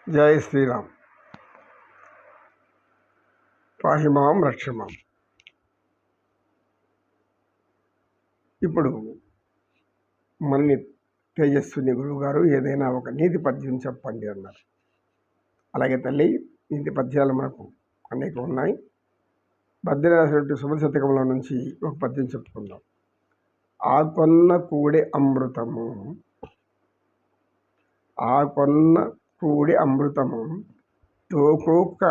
జై శ్రీరామ్. పాహిమాం రక్షమాం. ఇప్పుడు మన్ని తేజస్విని గురువు గారు ఏదైనా ఒక నీతి పద్యం చెప్పండి అన్నారు. అలాగే తల్లి, నీతి పద్యాలు మనకు అనేక ఉన్నాయి. భద్రాశ్వరుడి శుభశతకంలో నుంచి ఒక పద్యం చెప్పుకుందాం. ఆకొన్న కూడి అమృతము, ఆకొన్న కూడి అమృతము, తోకోక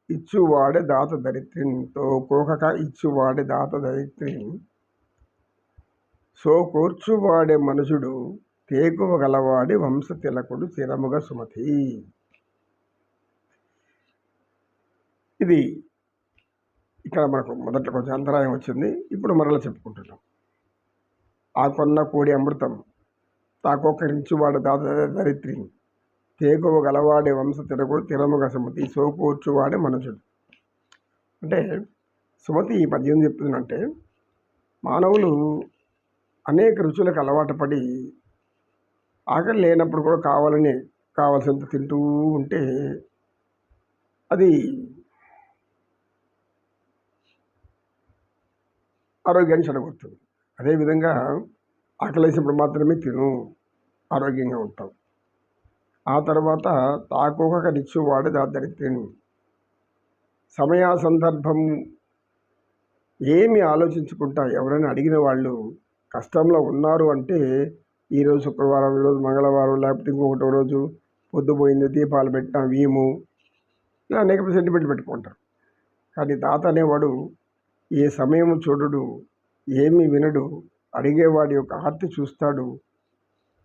ఇచ్చువాడే దాత దరిత్రిని, తోకోక ఇచ్చువాడే దాత దరిత్రిని, సోకూర్చువాడే మనుషుడు, తేకువ గలవాడి వంశ తిలకుడు స్థిరముగా సుమతి. ఇది ఇక్కడ మనకు మొదట కొంచెం అంతరాయం వచ్చింది. ఇప్పుడు మరలా చెప్పుకుంటున్నాం. ఆ కొన్న కూడి అమృతం, తాకొకరించువాడు దాత దరిత్రిని, తేకువ గలవాడే వంశ తిలకుడు స్థిరముగా సుమతి, సోకూర్చువాడే మనుషుడు. అంటే సుమతి ఈ పద్యం చెప్తుందంటే, మానవులు అనేక రుచులకు అలవాటు పడి ఆకలి లేనప్పుడు కూడా కావాల్సినంత తింటూ ఉంటే అది ఆరోగ్యాన్ని చెడగొడుతుంది. అదేవిధంగా ఆకలేసినప్పుడు మాత్రమే తిను, ఆరోగ్యంగా ఉంటాం. ఆ తర్వాత తాకోక నిచ్చువాడు దరిద్రుని, సమయ సందర్భం ఏమి ఆలోచించుకుంటా ఎవరైనా అడిగిన వాళ్ళు కష్టంలో ఉన్నారు అంటే, ఈరోజు శుక్రవారం, ఈరోజు మంగళవారం, లేకపోతే ఇంకొకటో రోజు పొద్దుపోయింది, దీపాలు పెట్టిన వీము, ఇలా అనేక సెంటిమెంట్ పెట్టుకుంటారు. కానీ దాత అనేవాడు ఏ సమయం చూడడు, ఏమి వినడు, అడిగేవాడి యొక్క ఆర్తి చూస్తాడు,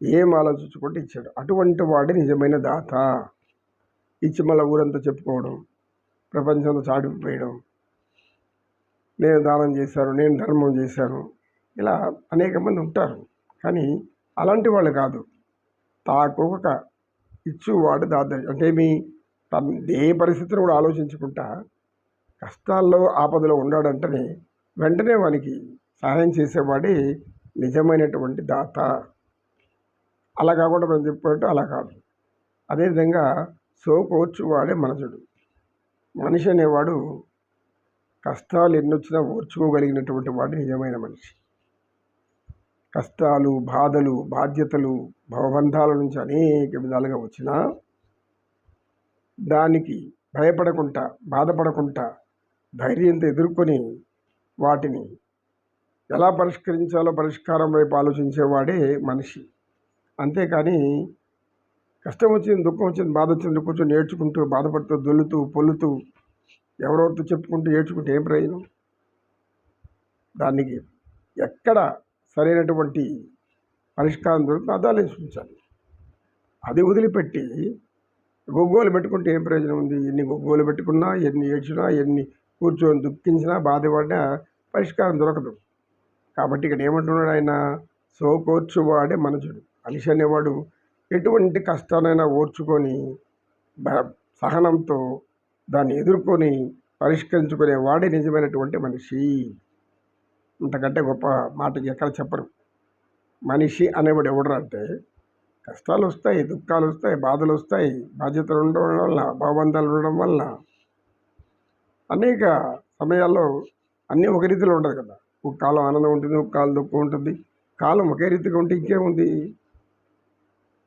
ఏం ఆలోచించుకుంటే ఇచ్చాడు. అటువంటి వాడి నిజమైన దాత. ఇచ్చి మళ్ళీ ఊరంతా చెప్పుకోవడం, ప్రపంచంలో చాటిపోయడం, నేను దానం చేశాను, నేను ధర్మం చేశాను, ఇలా అనేక మంది ఉంటారు. కానీ అలాంటి వాళ్ళు కాదు. తాకొక ఇచ్చువాడు దాత అంటే ఏ పరిస్థితిని కూడా ఆలోచించుకుంటా కష్టాల్లో ఆపదలో ఉన్నాడంటేనే వెంటనే వానికి సహాయం చేసేవాడే నిజమైనటువంటి దాత. అలా కాకుండా మనం చెప్పినట్టు అలా కాదు. అదేవిధంగా సోకోర్చువాడే మనుషుడు. మనిషి అనేవాడు కష్టాలు ఎన్నొచ్చినా ఓర్చుకోగలిగినటువంటి వాడు నిజమైన మనిషి. కష్టాలు, బాధలు, బాధ్యతలు, భవబంధాల నుంచి అనేక విధాలుగా వచ్చినా దానికి భయపడకుండా, బాధపడకుండా ధైర్యంతో ఎదుర్కొని వాటిని ఎలా పరిష్కరించాలో పరిష్కారం వైపు ఆలోచించేవాడే మనిషి. అంతేకాని కష్టం వచ్చింది, దుఃఖం వచ్చింది, బాధ వచ్చింది కూర్చొని ఏడ్చుకుంటూ, బాధపడుతూ, దొల్లుతూ, పొల్లుతూ, ఎవరెవరితో చెప్పుకుంటూ ఏడ్చుకుంటూ ఏం ప్రయోజనం? దానికి ఎక్కడ సరైనటువంటి పరిష్కారం దొరుకుతుందో అది ఆలోచించాలి. అది వదిలిపెట్టి గొగ్గోలు పెట్టుకుంటే ఏం ప్రయోజనం ఉంది? ఎన్ని గొగ్గోలు పెట్టుకున్నా, ఎన్ని ఏడ్చినా, ఎన్ని కూర్చొని దుఃఖించినా, బాధపడినా పరిష్కారం దొరకదు. కాబట్టి ఇక్కడ ఏమంటున్నాడు ఆయన? సోకోర్చువాడే మనుషుడు. మనిషి అనేవాడు ఎటువంటి కష్టానైనా ఓర్చుకొని సహనంతో దాన్ని ఎదుర్కొని పరిష్కరించుకునే వాడే నిజమైనటువంటి మనిషి. అంతకంటే గొప్ప మాటకి ఎక్కడ చెప్పరు. మనిషి అనేవాడు ఎవడు అంటే, కష్టాలు వస్తాయి, దుఃఖాలు వస్తాయి, బాధలు వస్తాయి, బాధ్యతలు ఉండడం వల్ల, భావబంధాలు ఉండడం వల్ల అనేక సమయాల్లో అన్నీ ఒక రీతిలో ఉండదు కదా. ఒక కాలం ఆనందం ఉంటుంది, ఒక కాలం దుఃఖం ఉంటుంది. కాలం ఒకే రీతిగా ఉంటే ఇంకేముంది?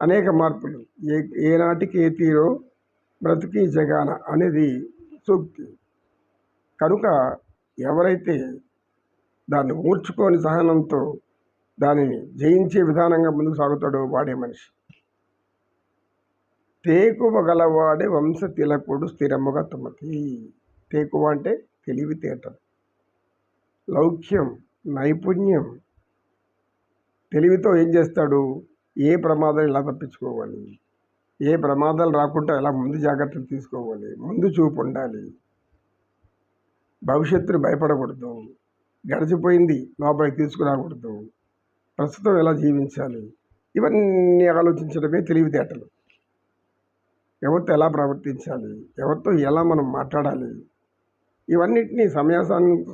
అనేక మార్పులు. ఏనాటికి ఏ తీరో బ్రతికి జగాన అనేది సూక్తి. కనుక ఎవరైతే దాన్ని ఊర్చుకొని సహనంతో దానిని జయించే విధానంగా ముందుకు సాగుతాడో వాడే మనిషి. తేకువ గలవాడే వంశ తిలకుడు స్థిరముగా తుమతి. తేకువ అంటే తెలివితేటలు, లౌక్యం, నైపుణ్యం. తెలివితో ఏం చేస్తాడు? ఏ ప్రమాదాలు ఎలా తప్పించుకోవాలి, ఏ ప్రమాదాలు రాకుండా ఎలా ముందు జాగ్రత్తలు తీసుకోవాలి, ముందు చూపు ఉండాలి, భవిష్యత్తును భయపడకూడదు, గడిచిపోయింది లోపలికి తీసుకురాకూడదు, ప్రస్తుతం ఎలా జీవించాలి, ఇవన్నీ ఆలోచించడమే తెలివితేటలు. ఎవరితో ఎలా ప్రవర్తించాలి, ఎవరితో ఎలా మనం మాట్లాడాలి, ఇవన్నిటినీ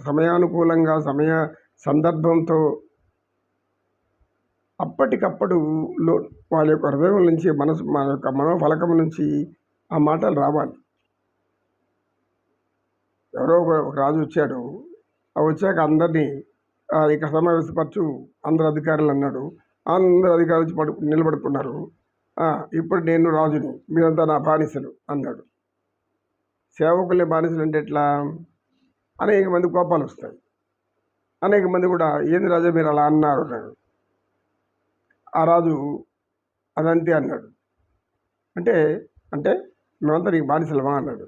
సమయానుకూలంగా, సమయ సందర్భంతో అప్పటికప్పుడు వాళ్ళ యొక్క హృదయం నుంచి, మన యొక్క మనోఫలకం నుంచి ఆ మాటలు రావాలి. ఎవరో ఒక రాజు వచ్చాడు. వచ్చాక అందరినీ ఇక్కడ సమావేశపరచు అందరు అధికారులు అన్నాడు. అందరు అధికారులు వచ్చి నిలబడుకున్నారు. ఇప్పుడు నేను రాజుని, మీరంతా నా బానిసలు అన్నాడు. సేవకులే బానిసలు అంటే ఎట్లా? అనేక మంది కోపాలు వస్తాయి. అనేక మంది కూడా ఏంది రాజా మీరు అలా అన్నారు అన్నాడు. ఆ రాజు అదంతే అన్నాడు. అంటే అంటే మేమంతా నీకు బానిసలమా అన్నాడు.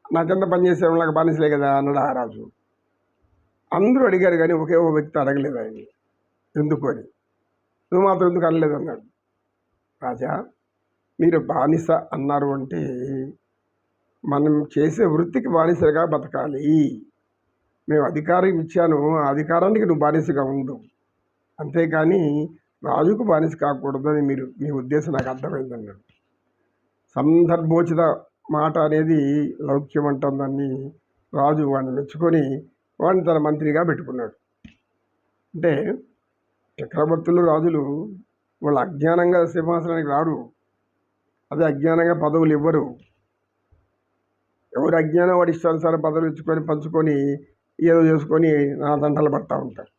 నాకెంత పనిచేసే వాళ్ళకి బానిసలే కదా అన్నాడు ఆ రాజు. అందరూ అడిగారు కానీ ఒకే ఒక వ్యక్తి అడగలేదు ఆయన్ని ఎందుకు అని. నువ్వు మాత్రం ఎందుకు అనలేదు అన్నాడు. రాజా, మీరు బానిస అన్నారు అంటే మనం చేసే వృత్తికి బానిసగా బతకాలి. మేము అధికారం ఇచ్చాను, ఆ అధికారానికి నువ్వు బానిసగా ఉండు, అంతేకాని రాజుకు బానిస కాకూడదని మీ ఉద్దేశం నాకు అర్థమైందన్నాడు. సందర్భోచిత మాట అనేది లౌక్యం అంటుందని రాజు వాడిని మెచ్చుకొని వాడిని తన మంత్రిగా పెట్టుకున్నాడు. అంటే చక్రవర్తులు రాజులు వాళ్ళు అజ్ఞానంగా సింహాసనానికి రారు, అదే అజ్ఞానంగా పదవులు ఇవ్వరు. ఎవరు అజ్ఞానం వాడి ఇష్టానుసారం పదవులు ఇచ్చుకొని పంచుకొని ఏదో చేసుకొని నా దంటలు పడతా ఉంటారు.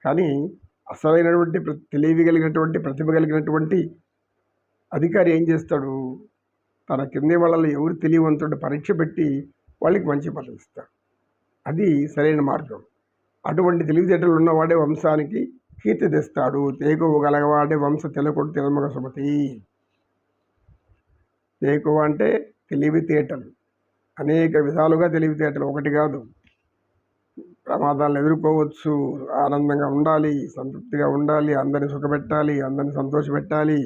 కానీ అసలైనటువంటి తెలివి కలిగినటువంటి ప్రతిభ కలిగినటువంటి అధికారి ఏం చేస్తాడు? తన కింది వాళ్ళలో ఎవరు తెలియవంతుడు పరీక్ష పెట్టి వాళ్ళకి మంచి పదవి ఇస్తాడు. అది సరైన మార్గం. అటువంటి తెలివితేటలు ఉన్నవాడే వంశానికి కీర్తి తెస్తాడు. తేకువ గలవాడే వంశ తెలకొడు తినమగ సుమతి. తేకువ అంటే తెలివితేటలు, అనేక విధాలుగా తెలివితేటలు, ఒకటి కాదు. ప్రమాదాలను ఎదుర్కోవచ్చు, ఆనందంగా ఉండాలి, సంతృప్తిగా ఉండాలి, అందరిని సుఖపెట్టాలి, అందరిని సంతోషపెట్టాలి,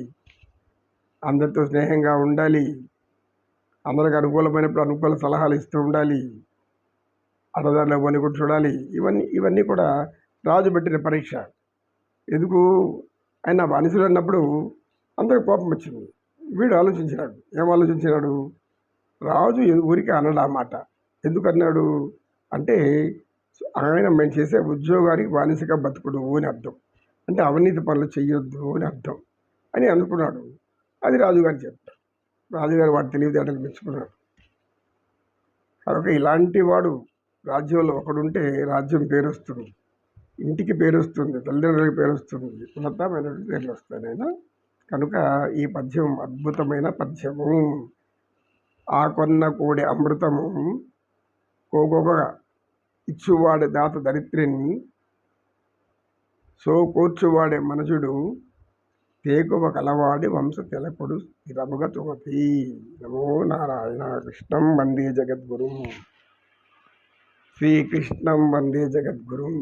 అందరితో స్నేహంగా ఉండాలి, అందరికి అనుకూలమైనప్పుడు అనుకూల సలహాలు ఇస్తూ ఉండాలి, అడదారిలో పని కూడా చూడాలి. ఇవన్నీ కూడా రాజు పెట్టిన పరీక్ష. ఎందుకు? ఆయన బానిసలు అన్నప్పుడు అందరికి కోపం వచ్చింది. వీడు ఆలోచించినాడు. ఏం ఆలోచించినాడు? రాజు ఊరికి అన్నాడు ఆ మాట. ఎందుకన్నాడు అంటే ఆయన మేము చేసే ఉద్యోగానికి బానిసగా బతుకుడు అని అర్థం. అంటే అవినీతి పనులు చెయ్యొద్దు అని అర్థం అని అనుకున్నాడు. అది రాజుగారు చెప్పారు. రాజుగారు వాడు తెలివితేటలు మెచ్చుకున్నాడు. కనుక ఇలాంటి వాడు రాజ్యంలో ఒకడుంటే రాజ్యం పేరు వస్తుంది, ఇంటికి పేరు వస్తుంది, తల్లిదండ్రులకి పేరు వస్తుంది, ఉన్నతమైనటువంటి పేర్లు వస్తాయి. నేను కనుక ఈ పద్యం అద్భుతమైన పద్యము. ఆ కొన్న కోడి అమృతము కోగొగ ఇచ్చువాడే దాత దరిత్రిని సో కూర్చువాడే మనుషుడు తేకువ కలవాడి వంశ తెలకుడు స్థిరముగ తుమతి. నమో నారాయణ. కృష్ణం వందే జగద్గురుం. శ్రీకృష్ణం వందే జగద్గురుం.